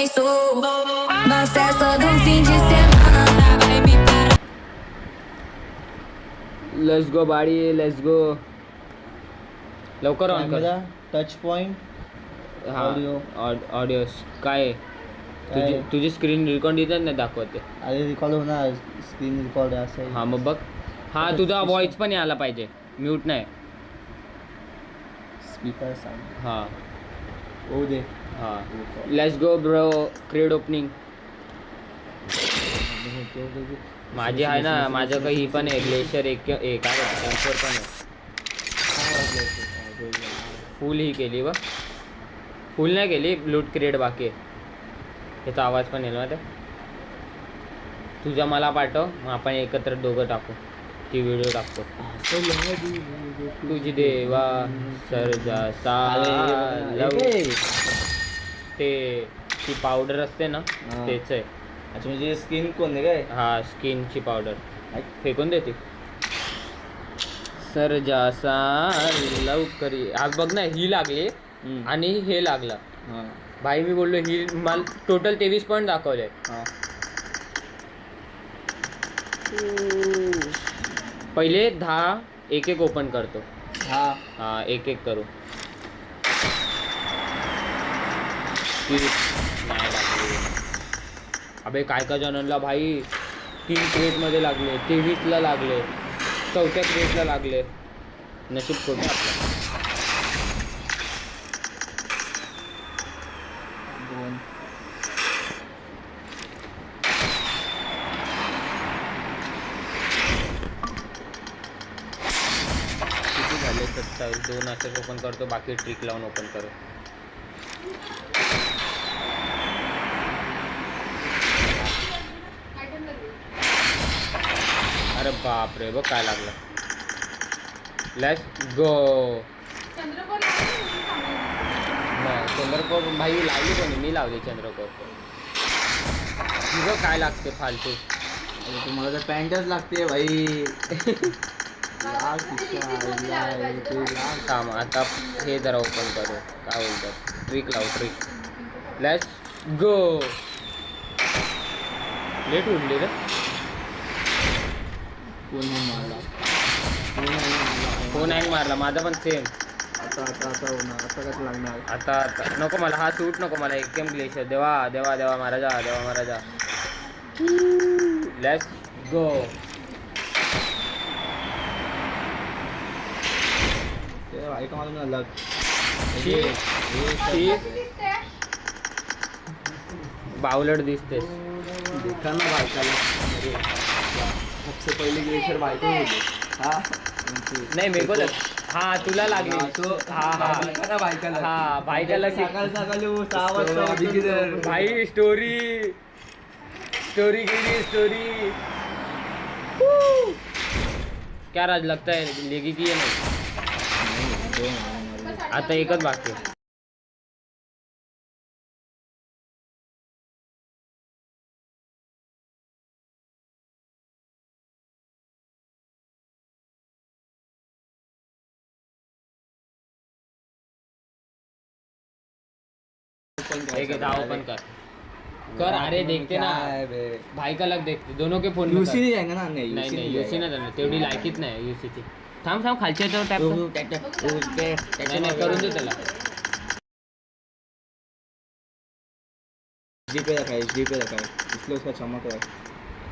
penso. Na festa do fim de semana, vai me parar. Let's go body, let's go. लवकर on कर. Camera, touch point, हा audio. Audio काय आहे? तुझी screen record इथं नाही दाखवते. अरे रेकॉर्ड होणार, स्क्रीन रेकॉर्ड असं. हा मग बघ. हा तुझा व्हॉइस पण यायला पाहिजे, म्यूट नाही. Speaker sound. हा हो दे. हा लेट्स गो ब्रो. क्रेड ओपनिंग माझी आहे ना. माझं काही ही पण आहे. ग्लेशियर एक काय ट्रान्सफर पण आहे. फुल ही केली बघ. फुल नाही केली, लूट क्रिएट बाकी आहे. त्याचा आवाज पण येईल माहिती. तुझा मला पाठव, मग आपण एकत्र दोघं टाकू. ती व्हिडिओ टाकतो. तुझी देवा सरजा सा ते ती पावडर असते ना, तेच आहे. अच्छा म्हणजे स्किन कोण आहे काय? हा स्किनची पावडर फेकून देते. सरजा सा लवकर आज बघ ना. ही लागली आणि हे लागलं. भाई मी बोललो ही मला टोटल 23 पॉईंट दाखवले. पहिले 10 एक एक ओपन करतो. हा एक एक करू. नाही लागले. अबे काय जणांना भाई 3 क्रेटमध्ये लागले, 23ला लागले, 4थ्या क्रेटला लागले. नशीब खोटे आपलं. किती झाले? 27. 2 असेच ओपन करतो, बाकी ट्रिक लावून ओपन करू. अरे बाप रे, बघ काय लागलं. Let's go. चंद्रकोर भाई लावली कोणी? मी लावली चंद्रकोर. तुझं काय लागते फालतू? तुम्हाला तर पॅन्टच लागते भाई. थांब आता हे जरा ओपन करू. काय बोलतात? ट्रिक लाव ट्रिक. Let's go. लेट उडली रे. फोन हँग मारला माझा पण सेम. आता होणार. आता कसं लागणार? आता नको मला. हा सूट नको मला. एकदम ग्लेशियर. देवा देवा देवा महाराजा, देवा महाराजा. Let's go. ऐका मला लग बावलट दिसतेस. देखा ना बायकाला. सबसे पहिले ग्लेशियर बायको होते. हा नाही मेको लग. हा तुला लागली. हा बायकाला. हा बायकाला सकाळी 6 वाजता भाई स्टोरी गेली स्टोरी. क्या राज लगता है लेगी की ये नाही? आता एकच बाकी. एक 10 ओपन कर. अरे देखते ना भाई का लग देखते. दोनों के फोन यूसी नहीं जाएगा ना. नाही यूसी नाही जाणार. तेवढी लायकीच नाही यूसीची. थांब खालच्या याच्यावर टॅप नाही करून दे त्याला. जीपे रखा है इसलिए उसका चमक रहा है.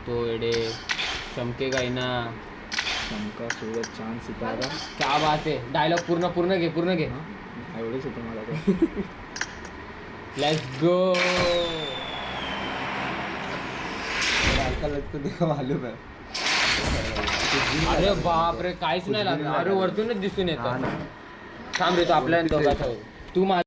तो एडे चमकेगा ही ना. चमका सूरज चांद सितारा. क्या बात है. डायलॉग पूर्ण घे. एवढंच होतं मला तर. Let's go. बायका लगतो ते मालूम आहे. अरे बाप रे काहीच नाही लागलं. अरे वरतूनच दिसून येतं. थांब रे तो आपल्या दोघांचा. तू माझ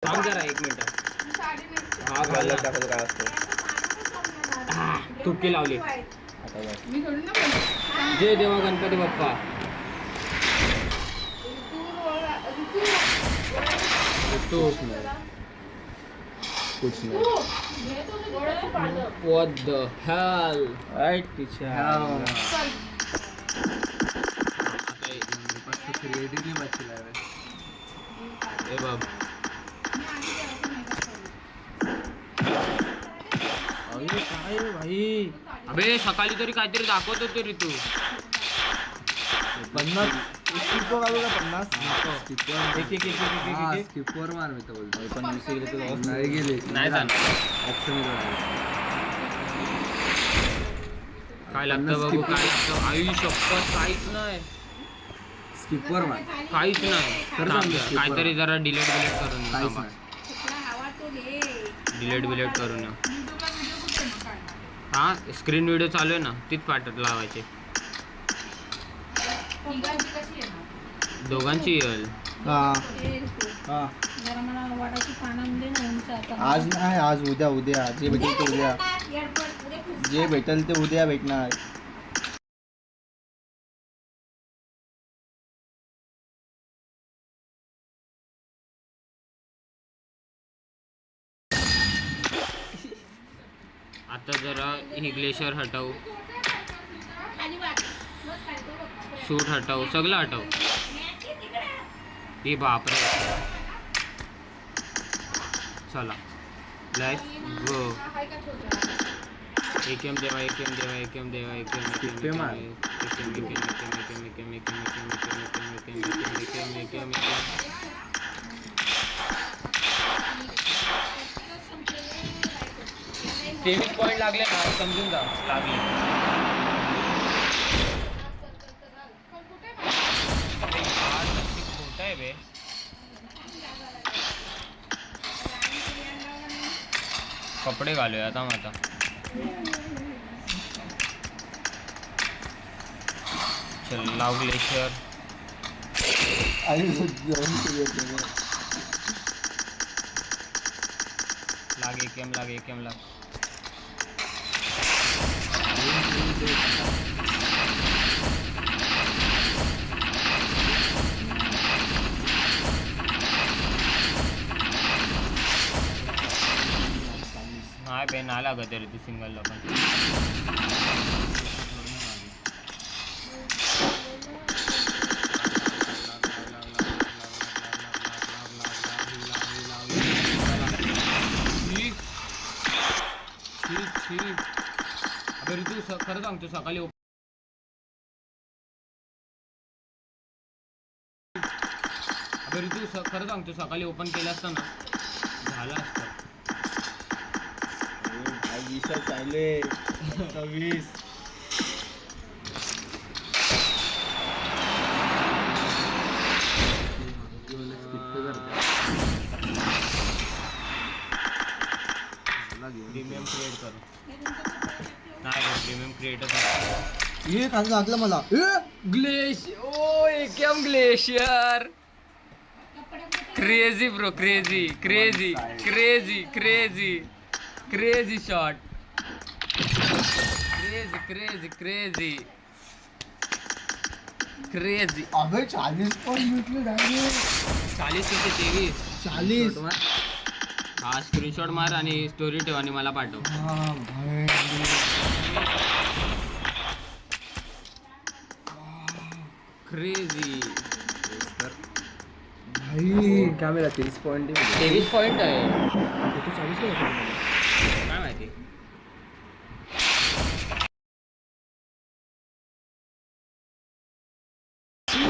थांब जरा 1 मिनिट. हा घालत दाखवलं काय असतं. तुपकी लावली. आता बस. जय देवा गणपती बाप्पा. कुछ नहीं. What the hell? Right, teacher. क्रेडिटली बसला हे बघ अरे काय रे भाई अबे सकाळी तरी काहीतरी दाखवत होतो रे तू 50 स्किप घालू का 50 एक स्किपवर मार मी तर बोलतो 50 गेले तर नाही गेले नाही जाणार ऑप्शन काय लागतं बघू काय लागतं आई शपथ काहीच नाही स्किपवर मार काहीच नाही खरं थांब, सांगतो, skip काहीतरी वर. जरा डिलेट करून ये, काहीच थांबा. नाही डिलेट करून ये. हा स्क्रीन व्हिडिओ चालू आहे ना तीच पाठत लावायचे दोघांची येईल आज नाही आज उद्या जे भेटेल ते उद्या जे भेटेल ते उद्या भेटणार आता जरा ही ग्लेशियर हटवू शूट हटवू सगळं हटवू हे बापरे चला लेट्स गो एकेम देवा एकेम देवा एकेम देवा एकेम मार. तेवीस पॉईंट लागले ना समजून जा लागले खोट आहे बे कपडे घालूया आता मग आता चल लाव ग्लेशियर आणि जेवण लाग एकेम लाग नाही बे नाही लागत रे तू सिंगलला पण अबे ऋतू खरं सांगतो सकाळी खरं सांगतो सकाळी ओपन केलं असतं ना झालं असतं चालले 20 प्रीमियम क्रिएट करू नाही प्रीमियम क्रिएटच हे खाली लागलं मला glacier crazy bro crazy shot crazy अबे 40 पण भेटले डायरेक्ट 40 ते 23 40 हा स्क्रीनशॉट मार आणि स्टोरी ठेव आणि मला पाठव क्रेझी कॅमेरा 30 पॉईंट 23 पॉईंट आहे फोटो 40 काय माहिती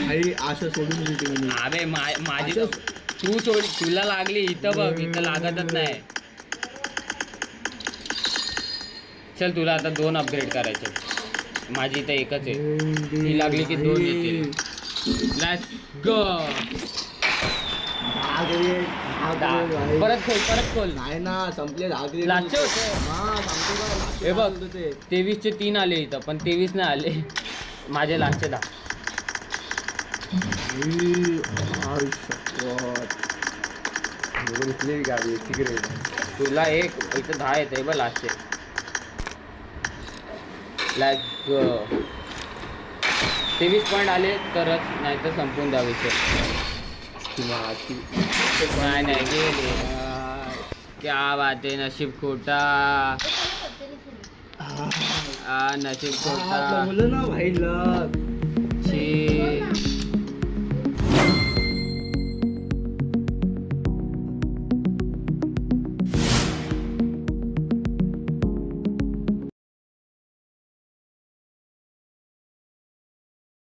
भाई आशा सोडून दिली मी अबे माझी तू सोड तुला लागली इथं बघ इथं लागतच नाही चल तुला आता 2 अपग्रेड करायचे माझी इथं एकच आहे ही लागली की 2 येतील लेट्स गो परत खोल नाही ना संपले लास्टचे होते हे बघ 23 चे 3 आले इथं पण 23 नाही आले माझे लास्टचे 10 तुला एक इथं 10 येते बघ लास्टचे लेट्स गो 23 पॉईंट आले तरच नाही तर संपून द्या विषय नाही गेले क्या बात आहे नशीब खोटा नशीब खोटा बोल ना भाई लग